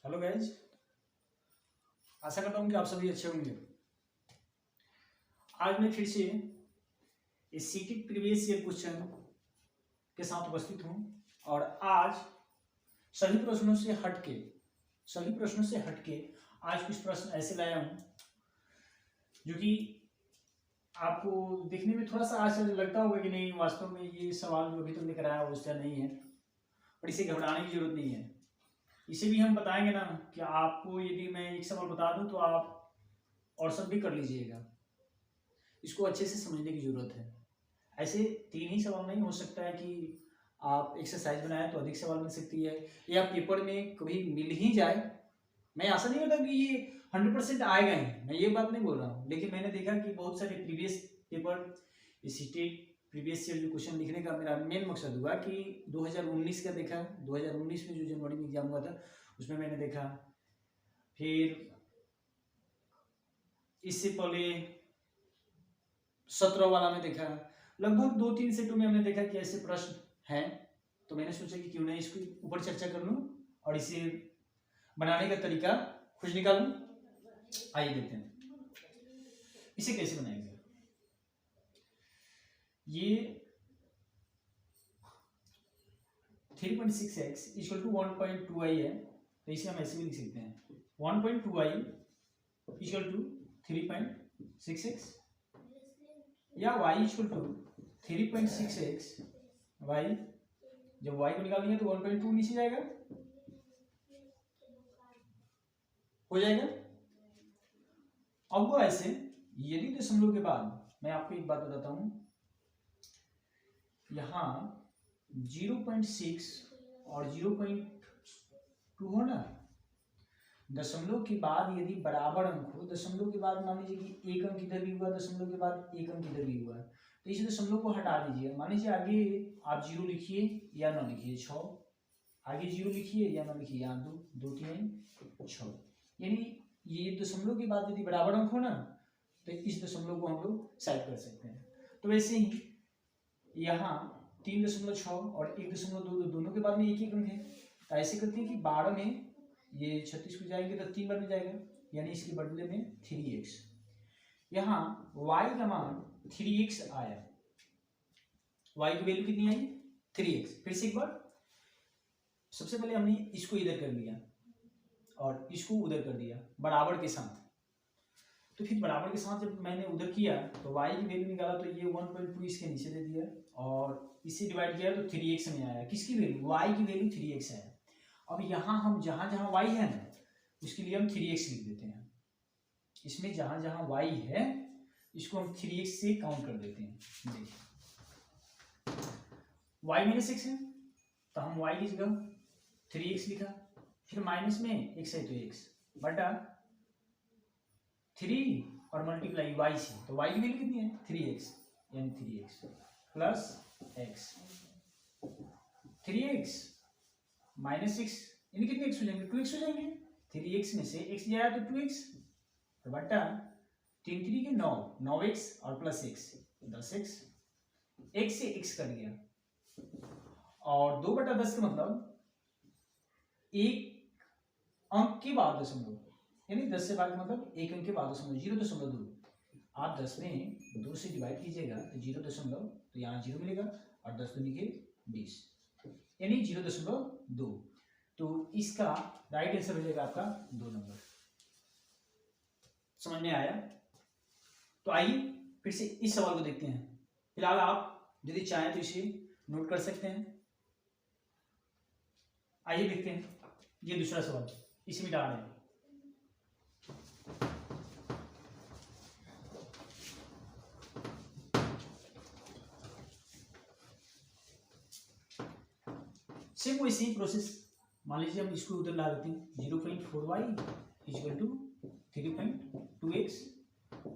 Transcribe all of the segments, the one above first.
Hello guys, आशा करता हूँ कि आप सभी अच्छे होंगे। आज मैं फिर से इस सीटी प्रीवियस ईयर क्वेश्चन के साथ उपस्थित हूँ और आज सभी प्रश्नों से हटके आज कुछ प्रश्न ऐसे लाया हूँ जो कि आपको देखने में थोड़ा सा आश्चर्य लगता होगा कि नहीं, वास्तव में ये सवाल जो अभी तक लेकर आया उसका नहीं है और इसे घबराने की जरूरत नहीं है। इसे भी हम बताएंगे ना कि आपको यदि मैं एक सवाल बता दूं तो आप और सब भी कर लीजिएगा। इसको अच्छे से समझने की जरूरत है। ऐसे 3 ही सवाल नहीं हो सकता है कि आप एक्सरसाइज बनाए तो अधिक सवाल मिल सकती है या पेपर में कभी मिल ही जाए। मैं ऐसा नहीं होता कि ये 100% आएगा ही, मैं ये बात नहीं बोल रहा हूँ, लेकिन मैंने देखा कि बहुत सारे previous paper CTET previous year जो क्वेश्चन लिखने का मेरा मेन मकसद हुआ कि 2019 का देखा, 2019 में जो जनवरी में एग्जाम हुआ था उसमें मैंने देखा, फिर इससे पहले 17 वाला में देखा, लगभग 2-3 सेटों में हमने देखा कि ऐसे प्रश्न हैं। तो मैंने सोचा कि क्यों ना इसके ऊपर चर्चा कर लूं और इसे बनाने का तरीका खोज निकालूं। आइए देखते हैं इसे कैसे बनाएंगे। ये 3.6x इक्वल टू 1.2i है, तो इसे हम ऐसे भी लिख सकते हैं 1.2i इक्वल टू 3.6x या y equal to 3.6x। y जब y को निकालेंगे तो 1.2 नीचे जाएगा, हो जाएगा। अब वो ऐसे यदि दशमलव के बाद मैं आपको एक बात बताता हूं, यहां 0.6 और 0.2 हो ना, दशमलव के बाद यदि बराबर अंक हो, दशमलव के बाद मान लीजिए कि एक अंक इधर भी हुआ, दशमलव के बाद एक अंक इधर भी हुआ, तो इस दशमलव को हटा दीजिए। मान लीजिए आगे आप 0 लिखिए या ना लिखिए, 6 आगे 0 लिखिए या ना लिखिए, यहाँ 2 2 3 6, यानी ये दशमलव के बाद यदि बराबर अंक हो ना तो इस दशमलव को हम लोग साइड कर सकते हैं। तो वैसे ही यहाँ 3.6 और 1.2 दोनों के बाद में एक ही अंक है, तो ऐसे करते हैं कि 12 में ये 36 को जाएंगे तो 3 बार में जाएगा, यानी इसके बदले में 3x। यहाँ y का मान 3x आया, y की वैल्यू कितनी आई 3x। फिर से एक बार, सबसे पहले हमने इसको इधर कर लिया और इसको उधर कर दिया बराबर के साथ, तो फिर बराबर के साथ जब मैंने उधर किया तो y की वैल्यू निकाला तो ये 1.2 इसके नीचे दे दिया और इससे डिवाइड किया तो 3x में आया। किसकी वैल्यू, y की वैल्यू 3x है। अब यहाँ हम जहां जहां y है ना उसके लिए हम 3x लिख देते हैं। इसमें जहां जहां y है इसको हम 3x से काउंट कर देते हैं। देखिए y माइनस x है तो हम y की जगह 3x लिखा, फिर माइनस में x है तो x बटा 3 और मल्टीप्लाई y से, तो y की वैल्यू कितनी है 3x, यानी 3x plus x, 3x minus x यानी कितने x हो जाएंगे 2x हो जाएंगे। 3x में से x जाए तो 2x बटा 3 3 के 9 9x और प्लस x 10x, x से x कर गया और 2 बटा 10 का मतलब एक अंक के बाद दशमलव, यानी 10 से भाग का मतलब एक अंक के बाद दशमलव 0.2। आप 10 में 2 से डिवाइड कीजिएगा तो 0.2, तो यहाँ 0 मिलेगा और 10 दूनी के 20 यानी 0.2। तो इसका राइट आंसर हो जाएगा आपका 2 नंबर। समझ में आया? तो आइए फिर से इस सवाल को देखते हैं। फिलहाल आप यदि चाहें तो इसे नोट कर सकते हैं। आइए देखते हैं ये दूसरा सवाल, इसे मिटा रहे हैं। सेम वैसे ही प्रोसेस, मान लीजिए हम इसको उधर ला देते हैं 0.4y equal to 3.2x।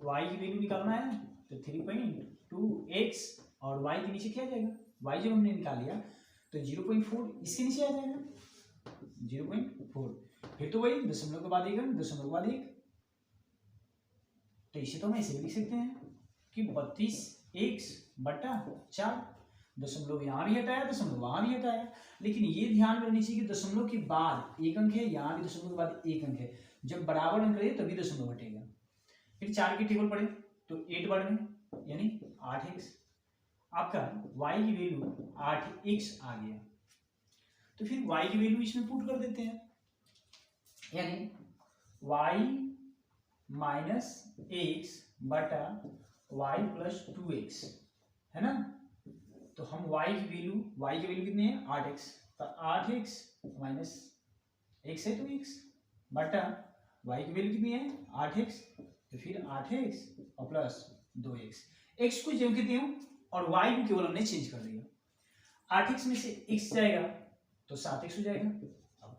y की वैल्यू निकालना है तो 3.2x और y के नीचे क्या आ जाएगा, y जब हमने निकाल लिया तो 0.4 इसके नीचे आ जाएगा 0.4, फिर तो वही दशमलव के बाद एक अंक, दशमलव के बाद एक, तो इसे तो हम ऐसे भी लिख सकते हैं कि 32x बटा 4। दशमलव यहाँ भी हटाया, दशमलव वहां भी हटाया, लेकिन ये ध्यान में रखनी चाहिए कि दशमलव के बाद एक अंक है, यहाँ भी दशमलव के बाद एक अंक है, जब बराबर अंक रहे तभी दशमलव हटेगा। फिर 4 के टेबल पढ़े तो 8 बढ़ में यानी 8x, आपका y की वैल्यू 8x आ गया। तो फिर y की वैल्यू इसमें पुट कर देते हैं, यानी y माइनस x बटा y प्लस 2x है ना। तो हम y की वैल्यू कितनी है 8x, तो 8x माइनस x है तो x बटा y की वैल्यू कितनी है 8x, तो फिर 8x और प्लस 2x, x को जो कितनी हूं और y को केवल हमने चेंज कर दिया। 8x में से x जाएगा तो 7x हो जाएगा। अब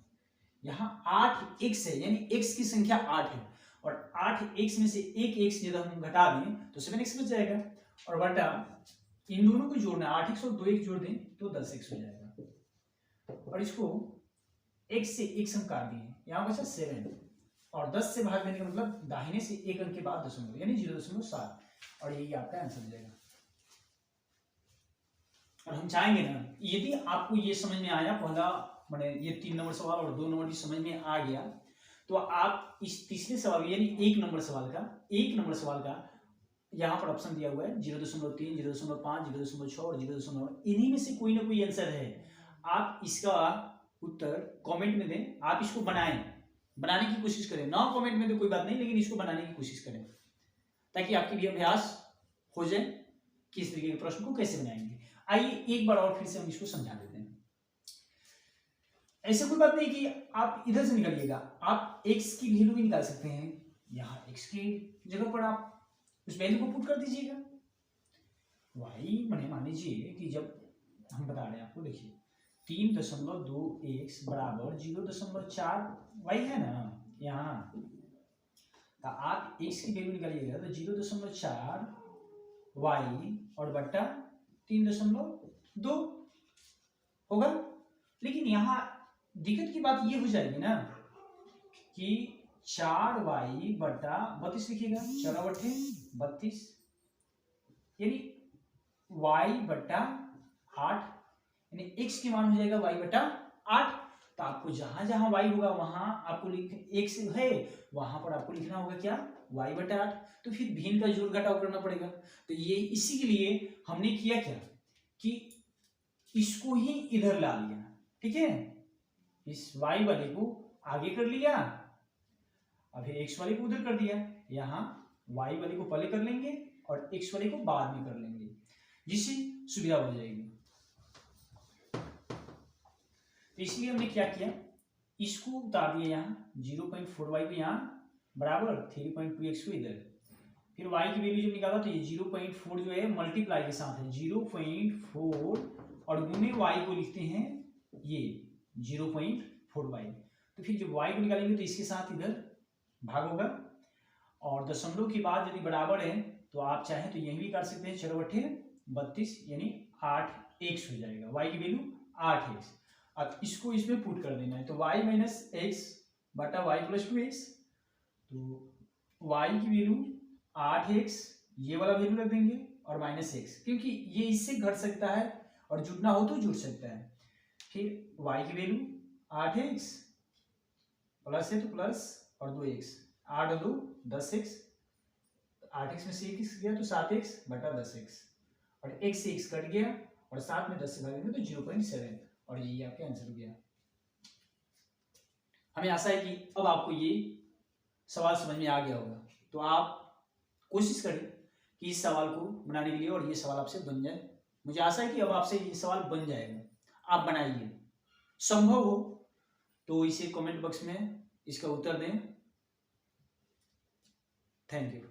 यहाँ 8x है यानी x की संख्या 8 है, और 8x में से एक x यदि हम घटा दें तो 7x बच जाएगा, और बटा इन दोनों को जोड़ना 8x और 2x जोड़ दें तो 10x हो जाएगा। और इसको x से x हम काट दिए, यहाँ बचा 7, और 10 से भाग देने का मतलब दाहिने से एक अंक के बाद दशमलव यानी 0.7, और यही आपका आंसर हो जाएगा। और हम चाहेंगे ना, यदि आपको ये समझ में आया, पहला मैंने ये 3 नंबर सवाल और 2 नंबर भी समझ में आ गया, तो आप इस तीसरे सवाल यानी 1 नंबर सवाल का यहाँ पर ऑप्शन दिया हुआ है 0.3, 0.5, 0.6 और 0.9, इन्हीं में से कोई ना कोई आंसर है। आप इसका उत्तर कमेंट में दें, आप इसको बनाने की कोशिश करें, ना कमेंट में तो कोई बात नहीं, लेकिन इसको बनाने की कोशिश करें ताकि आपकी भी अभ्यास हो जाए कि इस तरीके के प्रश्न को कैसे बनाएंगे। आइए एक बार और फिर से हम इसको समझा देते हैं। ऐसा कोई बात नहीं कि आप इधर से निकालिएगा, आप x की वैल्यू भी निकाल सकते हैं, यहाँ x की जगह पर आप उस वैल्यू को पुट कर दीजिएगा। y मान लीजिए कि जब हम बता रहे हैं आपको, देखिए 3.2x बराबर 0.4 y है ना यहाँ, तो आप x की वैल्यू निकालिएगा तो 0.4 y और बट्टा 3.2 होगा। लेकिन यहाँ दिक्कत की बात ये हो जाएगी ना कि 4y बटा 32 लिखिएगा, 4/32 यानी y बटा 8, यानी x की मान हो जाएगा y बटा 8। तो आपको जहां जहां y होगा वहां आपको x है, वहां पर आपको लिखना होगा क्या y बटा 8। तो फिर भिन्न का जोड़ घटाव करना पड़ेगा। तो ये इसी के लिए हमने किया क्या कि इसको ही इधर ला लिया, ठीक है, इस y वाले को आगे कर लिया, अब फिर x वाले को उधर कर दिया, यहाँ y वाले को पहले कर लेंगे और x वाले को बाद में कर लेंगे, जिससे सुविधा हो जाएगी। तो इसलिए हमने क्या किया, इसको उतार दिया यहाँ 0.4y को यहाँ बराबर 3.2x को इधर, फिर y की वैल्यू जब निकाला तो ये 0.4 जो है मल्टीप्लाई के साथ है 0.4 और गुने y को लिखते हैं ये 0.4y। तो फिर जब y को निकालेंगे तो इसके साथ इधर भाग होगा, और दशमलव के बाद यदि बराबर है तो आप चाहें तो यही भी कर सकते हैं, 4/32 यानी 8x हो जाएगा, y की वैल्यू 8x। अब इसको इसमें पुट कर देना है, तो y माइनस एक्स बटा y प्लस 2x, तो y की वैल्यू 8x, ये वाला वैल्यू रख देंगे और माइनस x, क्योंकि ये इससे घट सकता है और जुड़ना हो तो जुड़ सकता है। फिर y की वैल्यू 8x प्लस है तो प्लस और 2x, 8 और 2 10x, 8x में से 1x गया तो 7x बटा 10x, और x से x कट गया और 7 में 10 से भागेंगे तो 0.7, और यही आपका आंसर हो गया। हमें आशा है कि अब आपको ये सवाल समझ में आ गया होगा। तो आप कोशिश करें कि इस सवाल को बनाने के लिए और ये सवाल आपसे बन जाए। मुझे आशा है कि अब आपसे ये सवाल बन जाएगा, आप बनाइए, संभव हो तो इसे कमेंट बॉक्स में इसका उत्तर दें। Thank you.